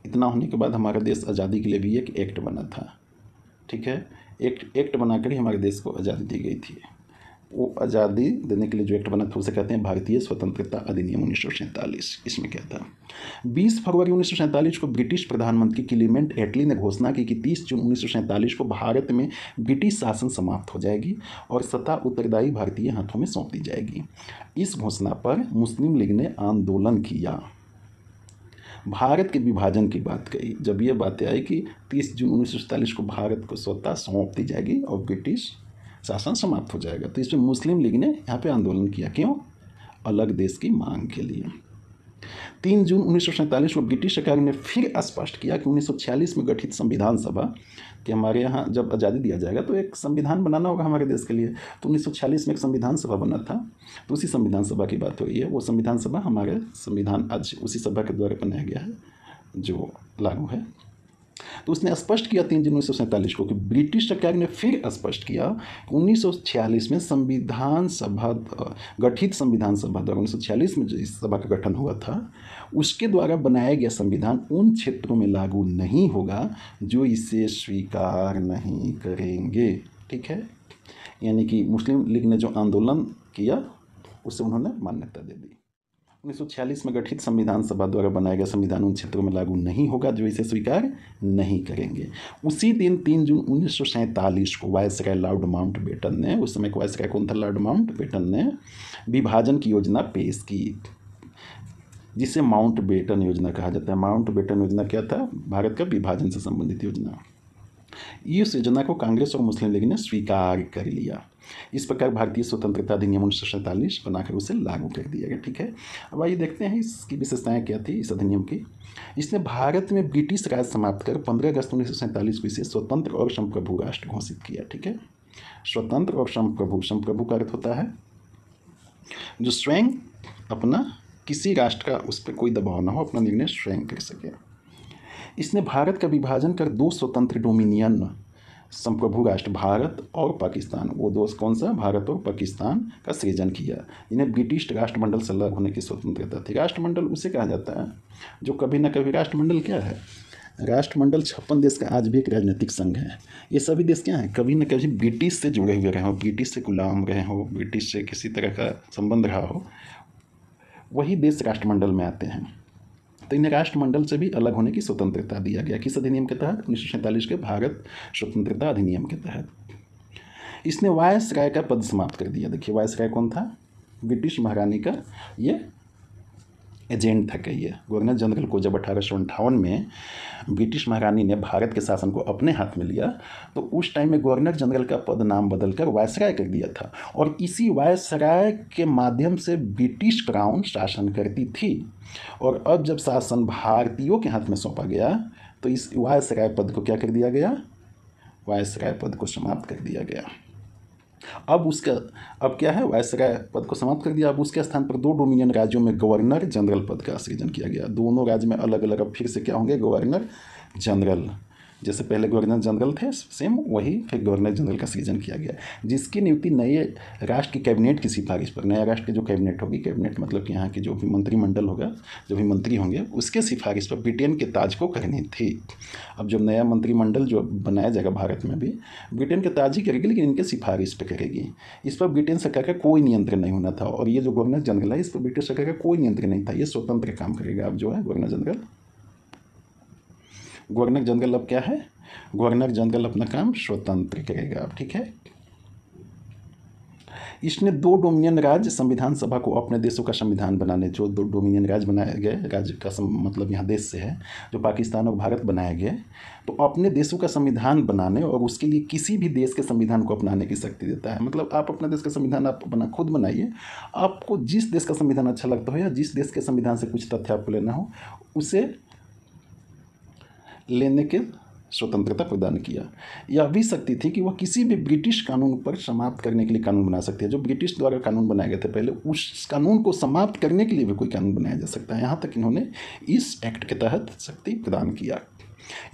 इतना होने के बाद हमारा देश आज़ादी के लिए भी एक एक्ट बना था, ठीक है। एक्ट बनाकर ही हमारे देश को आज़ादी दी गई थी। वो आज़ादी देने के लिए जो एक्ट बना था उसे कहते हैं भारतीय स्वतंत्रता अधिनियम 1947। इसमें क्या था, 20 फरवरी 1947 को ब्रिटिश प्रधानमंत्री क्लीमेंट एटली ने घोषणा की कि 30 जून 1947 को भारत में ब्रिटिश शासन समाप्त हो जाएगी और सत्ता उत्तरदायी भारतीय हाथों में सौंप दी जाएगी। इस घोषणा पर मुस्लिम लीग ने आंदोलन किया, भारत के विभाजन की बात कही। जब ये बातें आई कि 30 जून 1947 को भारत को सत्ता सौंप दी जाएगी और ब्रिटिश शासन समाप्त हो जाएगा, तो इसमें मुस्लिम लीग ने यहाँ पे आंदोलन किया। क्यों? अलग देश की मांग के लिए। 3 जून 1947 को ब्रिटिश सरकार ने फिर स्पष्ट किया कि 1946 में गठित संविधान सभा कि हमारे यहाँ जब आज़ादी दिया जाएगा तो एक संविधान बनाना होगा हमारे देश के लिए। तो 1946 में एक संविधान सभा बना था, तो उसी संविधान सभा की बात हो रही है। वो संविधान सभा हमारे संविधान आज उसी सभा के द्वारा बनाया गया है जो लागू है। तो उसने स्पष्ट किया 3 जून 1947 को कि ब्रिटिश सरकार ने फिर स्पष्ट किया 1946 में संविधान सभा गठित संविधान सभा द्वारा 1946 में जो इस सभा का गठन हुआ था उसके द्वारा बनाया गया संविधान उन क्षेत्रों में लागू नहीं होगा जो इसे स्वीकार नहीं करेंगे, ठीक है। यानी कि मुस्लिम लीग ने जो आंदोलन किया उसे उन्होंने मान्यता दे दी। 1946 में गठित संविधान सभा द्वारा बनाया गया संविधान उन क्षेत्रों में लागू नहीं होगा जो इसे स्वीकार नहीं करेंगे। उसी दिन 3 जून 1947 को वायसराय लॉर्ड माउंटबेटन ने, उस समय वायसराय कौन था, लॉर्ड माउंटबेटन ने विभाजन की योजना पेश की जिसे माउंटबेटन योजना कहा जाता है। माउंटबेटन योजना क्या था? भारत का विभाजन से संबंधित योजना। इस योजना को कांग्रेस और मुस्लिम लीग ने स्वीकार कर लिया। इस प्रकार भारतीय स्वतंत्रता अधिनियम 1947 बनाकर उसे लागू कर दिया गया, ठीक है। अब आइए देखते हैं इसकी विशेषताएं क्या थी इस अधिनियम की। इसने भारत में ब्रिटिश राज समाप्त कर 15 अगस्त 1947 को इसे स्वतंत्र और संप्रभु राष्ट्र घोषित किया, ठीक है। स्वतंत्र और संप्रभु, संप्रभु का अर्थ होता है जो स्वयं अपना किसी राष्ट्र का उस पर कोई दबाव ना हो, अपना निर्णय स्वयं कर सके। इसने भारत का विभाजन कर 2 स्वतंत्र डोमिनियन संप्रभु राष्ट्र भारत और पाकिस्तान, वो दो कौन सा, भारत और पाकिस्तान का सृजन किया। इन्हें ब्रिटिश राष्ट्रमंडल से अलग होने की स्वतंत्रता थी। राष्ट्रमंडल उसे कहा जाता है जो कभी ना कभी, राष्ट्रमंडल क्या है? राष्ट्रमंडल 56 देश का आज भी एक राजनीतिक संघ है। ये सभी देश क्या हैं? कभी ना कभी ब्रिटिश से जुड़े हुए रहे हो, ब्रिटिश से गुलाम रहे हो, ब्रिटिश से किसी तरह का संबंध रहा हो, वही देश राष्ट्रमंडल में आते हैं। तो इन्हें राष्ट्रमंडल से भी अलग होने की स्वतंत्रता दिया गया। किस अधिनियम के तहत? 1947 के भारत स्वतंत्रता अधिनियम के तहत। इसने वायसराय का पद समाप्त कर दिया। देखिए वायसराय कौन था? ब्रिटिश महारानी का ये एजेंट था। कहिए गवर्नर जनरल को जब 1858 में ब्रिटिश महारानी ने भारत के शासन को अपने हाथ में लिया तो उस टाइम में गवर्नर जनरल का पद नाम बदलकर वायसराय कर दिया था और इसी वायसराय के माध्यम से ब्रिटिश क्राउन शासन करती थी। और अब जब शासन भारतीयों के हाथ में सौंपा गया तो इस वायसराय पद को क्या कर दिया गया? वायसराय पद को समाप्त कर दिया गया। अब क्या है? वायसराय पद को समाप्त कर दिया। अब उसके स्थान पर 2 डोमिनियन राज्यों में गवर्नर जनरल पद का सृजन किया गया। दोनों राज्य में अलग अलग अब फिर से क्या होंगे? Governor general. जैसे पहले गवर्नर जनरल थे सेम वही फिर गवर्नर जनरल का सृजन किया गया, जिसकी नियुक्ति नए राष्ट्र की कैबिनेट की सिफारिश पर, नया राष्ट्र की जो कैबिनेट होगी, कैबिनेट मतलब कि यहाँ की जो भी मंत्रिमंडल होगा, जो भी मंत्री होंगे, उसके सिफारिश पर ब्रिटेन के ताज को करनी थी। अब जब नया मंत्रिमंडल जो बनाया जाएगा भारत में भी ब्रिटेन के ताज ही करेगी, लेकिन इनके सिफारिश पर करेगी। इस पर ब्रिटेन सरकार का कोई नियंत्रण नहीं होना था और ये जो गवर्नर जनरल है इस पर ब्रिटिश सरकार का कोई नियंत्रण नहीं था, ये स्वतंत्र काम करेगा। अब जो है गवर्नर जनरल अब क्या है? गवर्नर जनरल अपना काम स्वतंत्र करेगा अब, ठीक है। इसने 2 डोमिनियन राज्य संविधान सभा को अपने देशों का संविधान बनाने, जो 2 डोमिनियन राज्य बनाए गए, राज्य का मतलब यहाँ देश से है, जो पाकिस्तान और भारत बनाए गए, तो अपने देशों का संविधान बनाने और उसके लिए किसी भी देश के संविधान को अपनाने की शक्ति देता है। मतलब आप अपना देश का संविधान आप खुद बनाइए, आपको जिस देश का संविधान अच्छा लगता हो या जिस देश के संविधान से कुछ तथ्य आपको लेना हो उसे लेने के स्वतंत्रता प्रदान किया। यह भी शक्ति थी कि वह किसी भी ब्रिटिश कानून पर समाप्त करने के लिए कानून बना सकती है। जो ब्रिटिश द्वारा कानून बनाए गए थे पहले, उस कानून को समाप्त करने के लिए भी कोई कानून बनाया जा सकता है। यहाँ तक इन्होंने इस एक्ट के तहत शक्ति प्रदान किया।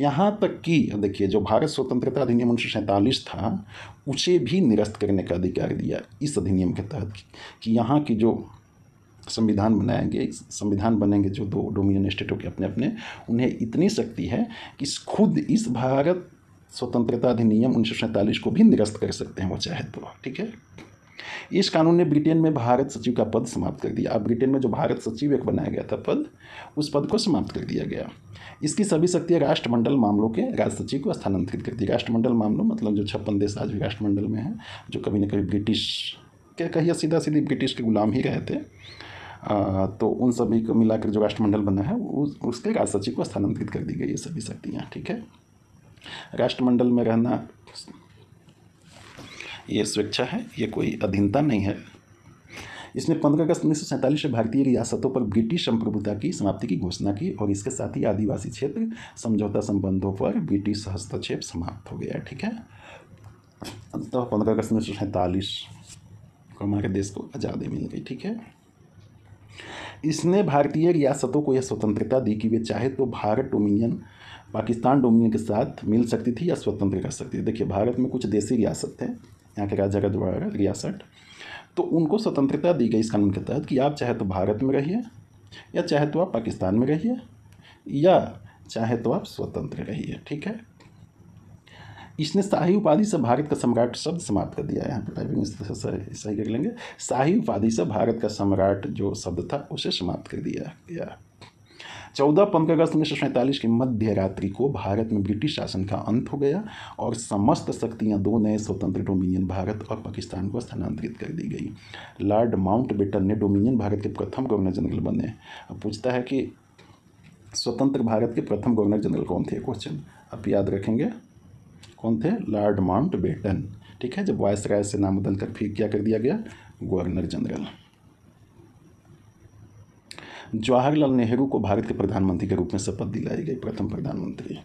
यहाँ तक कि देखिए जो भारत स्वतंत्रता अधिनियम 1947 था उसे भी निरस्त करने का अधिकार दिया इस अधिनियम के तहत कि यहाँ की जो संविधान बनाएंगे, संविधान बनेंगे जो दो डोमिनियन स्टेटों के अपने अपने, उन्हें इतनी शक्ति है कि खुद इस भारत स्वतंत्रता अधिनियम 1947 को भी निरस्त कर सकते हैं वो चाहे तो। ठीक है, इस कानून ने ब्रिटेन में भारत सचिव का पद समाप्त कर दिया। अब ब्रिटेन में जो भारत सचिव एक बनाया गया था पद, उस पद को समाप्त कर दिया गया। इसकी सभी शक्तियाँ राष्ट्रमंडल मामलों के राज सचिव को स्थानांतरित कर दी। राष्ट्रमंडल मामलों मतलब जो 56 देश आज भी राष्ट्रमंडल में हैं, जो कभी न कभी ब्रिटिश क्या कहिए सीधा सीधी ब्रिटिश के गुलाम ही रहे थे, तो उन सभी को मिलाकर जो राष्ट्रमंडल बना है उसके राज सचिव को स्थानांतरित कर दी गई ये सभी शक्तियाँ। ठीक है, राष्ट्रमंडल में रहना ये स्वेच्छा है, ये कोई अधीनता नहीं है। इसने 15 अगस्त 1947 से भारतीय रियासतों पर ब्रिटिश संप्रभुता की समाप्ति की घोषणा की और इसके साथ ही आदिवासी क्षेत्र समझौता संबंधों पर ब्रिटिश हस्तक्षेप समाप्त हो गया। ठीक है, तो 15 अगस्त 1947 को हमारे देश को आज़ादी मिल गई। ठीक है, इसने भारतीय रियासतों को यह स्वतंत्रता दी कि वे चाहे तो भारत डोमिनियन पाकिस्तान डोमिनियन के साथ मिल सकती थी या स्वतंत्र कर सकती थी। देखिए, भारत में कुछ देसी रियासत थे, यहाँ के राजा का द्वारा रियासत, तो उनको स्वतंत्रता दी गई इस कानून के तहत कि आप चाहे तो भारत में रहिए या चाहे तो आप पाकिस्तान में रहिए या चाहे तो आप स्वतंत्र रहिए। ठीक है, इसने शाही उपाधि से भारत का सम्राट शब्द समाप्त कर दिया है। यहाँ पर टाइपिंग सही कर लेंगे। शाही उपाधि से भारत का सम्राट जो शब्द था उसे समाप्त कर दिया गया। 14-15 अगस्त 1947 की मध्य रात्रि को भारत में ब्रिटिश शासन का अंत हो गया और समस्त शक्तियां दो नए स्वतंत्र डोमिनियन भारत और पाकिस्तान को स्थानांतरित कर दी गई। लॉर्ड माउंटबेटन ने डोमिनियन भारत के प्रथम गवर्नर जनरल बने। अब पूछता है कि स्वतंत्र भारत के प्रथम गवर्नर जनरल कौन थे, क्वेश्चन आप याद रखेंगे कौन थे, लॉर्ड माउंटबेटन। ठीक है, जब वायसराय से नाम बदलकर फिर क्या कर दिया गया, गवर्नर जनरल। जवाहरलाल नेहरू को भारत के प्रधानमंत्री के रूप में शपथ दिलाई गई, प्रथम प्रधानमंत्री।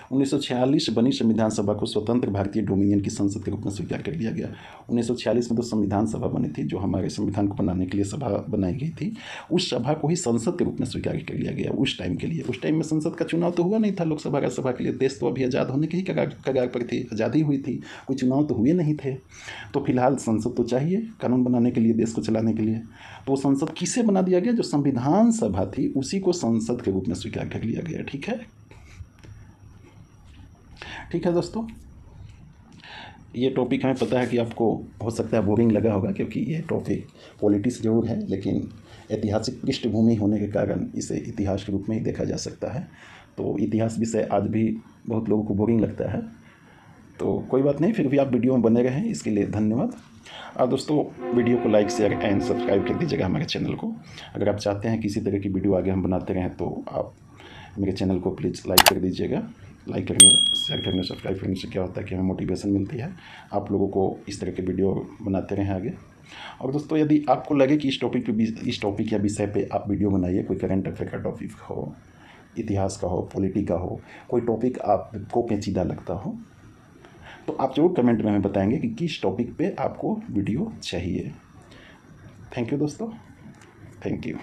1946 बनी संविधान सभा को स्वतंत्र भारतीय डोमिनियन की संसद के रूप में स्वीकार कर लिया गया। 1946 में तो संविधान सभा बनी थी, जो हमारे संविधान को बनाने के लिए सभा बनाई गई थी, उस सभा को ही संसद के रूप में स्वीकार कर लिया गया उस टाइम के लिए। उस टाइम में संसद का चुनाव तो हुआ नहीं था लोकसभा राज्यसभा के लिए, देश तो अभी आज़ाद होने के ही कगार पर थी, आज़ादी हुई थी, कोई चुनाव तो हुए नहीं थे। तो फिलहाल संसद तो चाहिए कानून बनाने के लिए, देश को चलाने के लिए। तो संसद किसे बना दिया गया, जो संविधान सभा थी उसी को संसद के रूप में स्वीकार कर लिया गया। ठीक है, ठीक है दोस्तों, ये टॉपिक हमें पता है कि आपको हो सकता है बोरिंग लगा होगा, क्योंकि ये टॉपिक पॉलिटिक्स जरूर है लेकिन ऐतिहासिक पृष्ठभूमि होने के कारण इसे इतिहास के रूप में ही देखा जा सकता है। तो इतिहास विषय आज भी बहुत लोगों को बोरिंग लगता है, तो कोई बात नहीं, फिर भी आप वीडियो में बने रहें, इसके लिए धन्यवाद। और दोस्तों, वीडियो को लाइक शेयर एंड सब्सक्राइब कर दीजिएगा हमारे चैनल को। अगर आप चाहते हैं कि इसी तरह की वीडियो आगे हम बनाते रहें तो आप मेरे चैनल को प्लीज़ लाइक कर दीजिएगा। लाइक करने, शेयर करने, सब्सक्राइब करने से क्या होता है कि हमें मोटिवेशन मिलती है, आप लोगों को इस तरह के वीडियो बनाते रहें आगे। और दोस्तों, यदि आपको लगे कि इस टॉपिक या विषय पे आप वीडियो बनाइए, कोई करंट अफेयर का टॉपिक हो, इतिहास का हो, पॉलिटी का हो, कोई टॉपिक आपको पेचीदा लगता हो, तो आप जरूर कमेंट में हमें बताएंगे कि किस टॉपिक पे आपको वीडियो चाहिए। थैंक यू दोस्तों, थैंक यू।